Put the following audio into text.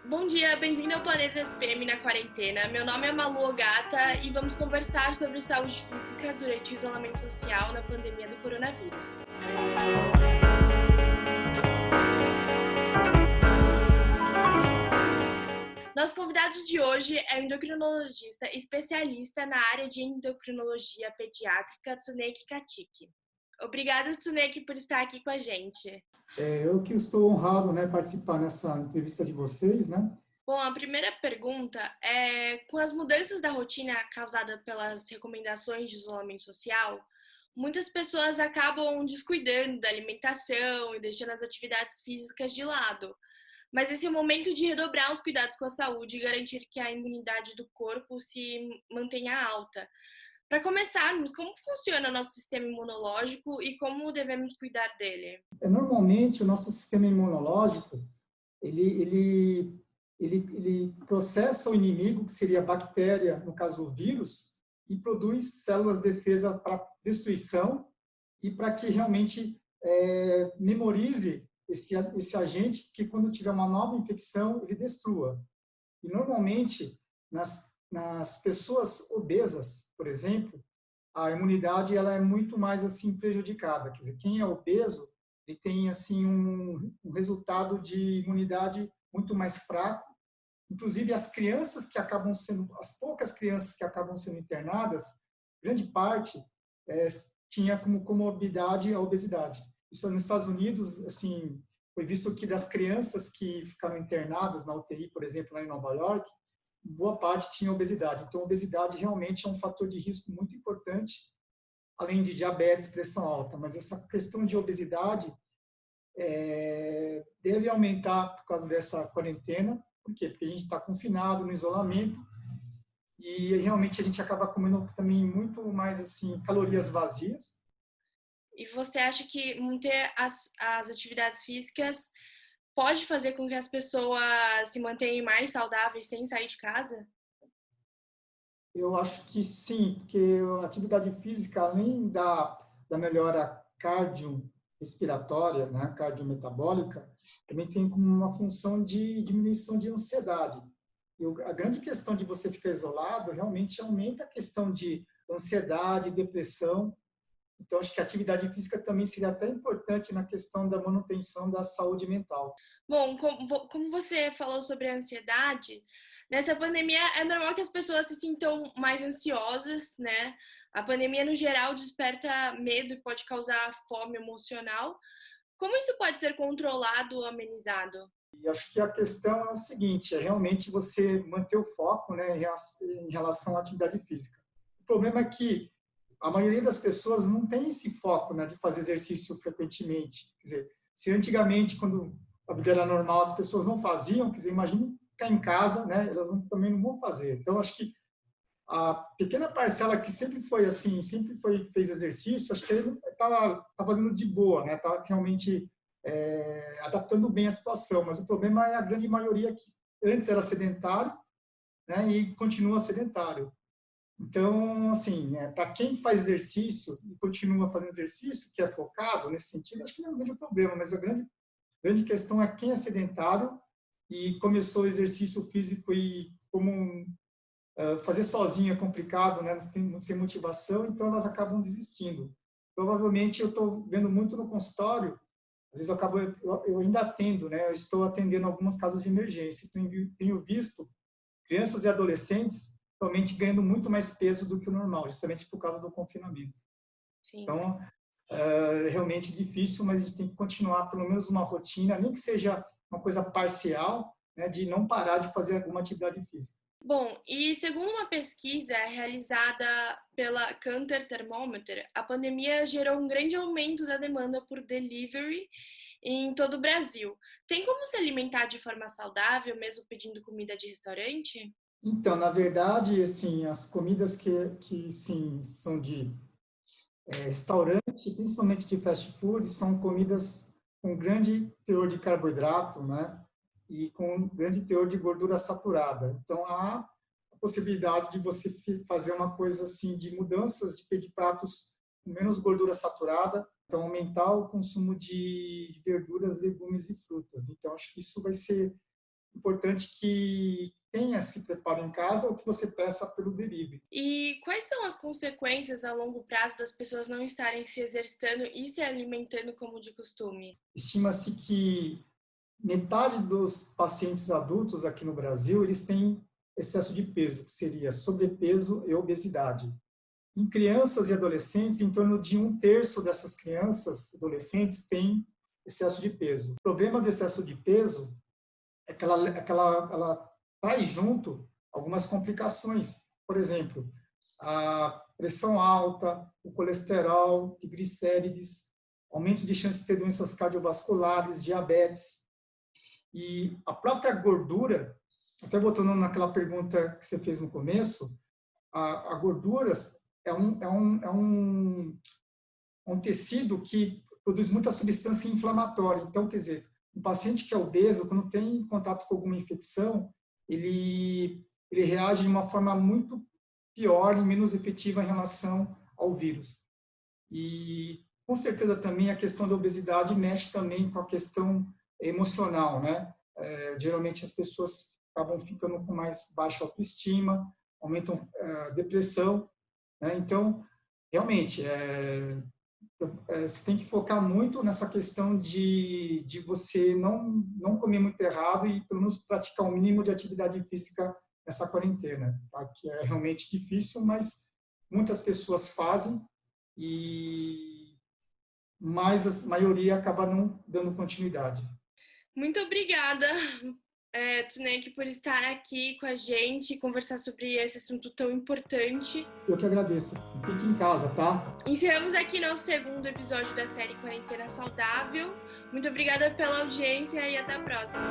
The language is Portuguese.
Bom dia, bem-vindo ao Planeta SPM na quarentena. Meu nome é Malu Ogata e vamos conversar sobre saúde física durante o isolamento social na pandemia do coronavírus. Nosso convidado de hoje é o endocrinologista especialista na área de endocrinologia pediátrica, Tsuneki Katiki. Obrigada, Tsuneki, por estar aqui com a gente. Eu que estou honrado, né, participar nessa entrevista de vocês, né? Bom, a primeira pergunta é: com as mudanças da rotina causada pelas recomendações de isolamento social, muitas pessoas acabam descuidando da alimentação e deixando as atividades físicas de lado. Mas esse é o momento de redobrar os cuidados com a saúde e garantir que a imunidade do corpo se mantenha alta. Para começarmos, como funciona o nosso sistema imunológico e como devemos cuidar dele? Normalmente, o nosso sistema imunológico, ele, ele, ele processa o inimigo, que seria a bactéria, no caso o vírus, e produz células de defesa para destruição e para que realmente memorize esse agente que, quando tiver uma nova infecção, ele destrua. E, normalmente, nas pessoas obesas, por exemplo, a imunidade ela é muito mais assim prejudicada. Quer dizer, quem é obeso ele tem assim um resultado de imunidade muito mais fraco. Inclusive as crianças que acabam sendo, as poucas crianças que acabam sendo internadas, grande parte tinha como comorbidade a obesidade. Isso nos Estados Unidos, assim, foi visto que das crianças que ficaram internadas na UTI, por exemplo, lá em Nova York, boa parte tinha obesidade. Então, a obesidade realmente é um fator de risco muito importante, além de diabetes, pressão alta. Mas essa questão de obesidade deve aumentar por causa dessa quarentena. Por quê? Porque a gente está confinado no isolamento e realmente a gente acaba comendo também muito mais assim calorias vazias. E você acha que manter as atividades físicas pode fazer com que as pessoas se mantenham mais saudáveis sem sair de casa? Eu acho que sim, porque a atividade física, além da melhora cardiorrespiratória, né, cardiometabólica, também tem como uma função de diminuição de ansiedade. E a grande questão de você ficar isolado realmente aumenta a questão de ansiedade, depressão. Então, acho que a atividade física também seria até importante na questão da manutenção da saúde mental. Bom, como você falou sobre a ansiedade, nessa pandemia é normal que as pessoas se sintam mais ansiosas, né? A pandemia, no geral, desperta medo e pode causar fome emocional. Como isso pode ser controlado ou amenizado? E acho que a questão é o seguinte, é realmente você manter o foco, né, em relação à atividade física. O problema é que a maioria das pessoas não tem esse foco, né, de fazer exercício frequentemente. Quer dizer, se antigamente, quando a vida era normal, as pessoas não faziam, quer dizer, imagine ficar em casa, né, elas também não vão fazer. Então, acho que a pequena parcela que sempre foi assim, fez exercício, acho que ele estava fazendo de boa, né? Estava realmente adaptando bem a situação. Mas o problema é a grande maioria que antes era sedentário, né? E continua sedentário. Então, assim, para quem faz exercício e continua fazendo exercício, que é focado nesse sentido, acho que não vejo problema. Mas a grande questão é quem é sedentário e começou o exercício físico e como fazer sozinho é complicado, né? Sem motivação, então elas acabam desistindo. Provavelmente eu estou vendo muito no consultório, às vezes eu ainda atendo, né? Eu estou atendendo alguns casos de emergência, tenho visto crianças e adolescentes realmente ganhando muito mais peso do que o normal, justamente por causa do confinamento. Sim. Então, é realmente difícil, mas a gente tem que continuar pelo menos uma rotina, nem que seja uma coisa parcial, né? De não parar de fazer alguma atividade física. Bom, e segundo uma pesquisa realizada pela Cantor Thermometer, a pandemia gerou um grande aumento da demanda por delivery em todo o Brasil. Tem como se alimentar de forma saudável, mesmo pedindo comida de restaurante? Então, na verdade, assim, as comidas que sim, são de restaurante, principalmente de fast food, são comidas com grande teor de carboidrato, né? E com grande teor de gordura saturada. Então, há a possibilidade de você fazer uma coisa assim, de mudanças, de pedir pratos com menos gordura saturada, então aumentar o consumo de verduras, legumes e frutas. Então, acho que isso vai ser importante que tenha esse preparo em casa ou que você peça pelo delivery. E quais são as consequências a longo prazo das pessoas não estarem se exercitando e se alimentando como de costume? Estima-se que metade dos pacientes adultos aqui no Brasil, eles têm excesso de peso, que seria sobrepeso e obesidade. Em crianças e adolescentes, em torno de 1/3 dessas crianças e adolescentes têm excesso de peso. O problema do excesso de peso é que ela traz junto algumas complicações. Por exemplo, a pressão alta, o colesterol, triglicérides, aumento de chances de ter doenças cardiovasculares, diabetes. E a própria gordura, até voltando naquela pergunta que você fez no começo, a gordura é um tecido que produz muita substância inflamatória. Então, quer dizer, um paciente que é obeso, quando tem contato com alguma infecção, ele reage de uma forma muito pior e menos efetiva em relação ao vírus. E, com certeza, também a questão da obesidade mexe também com a questão emocional, né? Geralmente as pessoas acabam ficando com mais baixa autoestima, aumentam a depressão, né? Então, realmente, você tem que focar muito nessa questão de você não comer muito errado e pelo menos praticar o mínimo de atividade física nessa quarentena, tá? Que é realmente difícil, mas muitas pessoas fazem, mas a maioria acaba não dando continuidade. Muito obrigada, Tunek, por estar aqui com a gente e conversar sobre esse assunto tão importante. Eu que agradeço. Fique em casa, tá? Encerramos aqui nosso segundo episódio da série Quarentena Saudável. Muito obrigada pela audiência e até a próxima.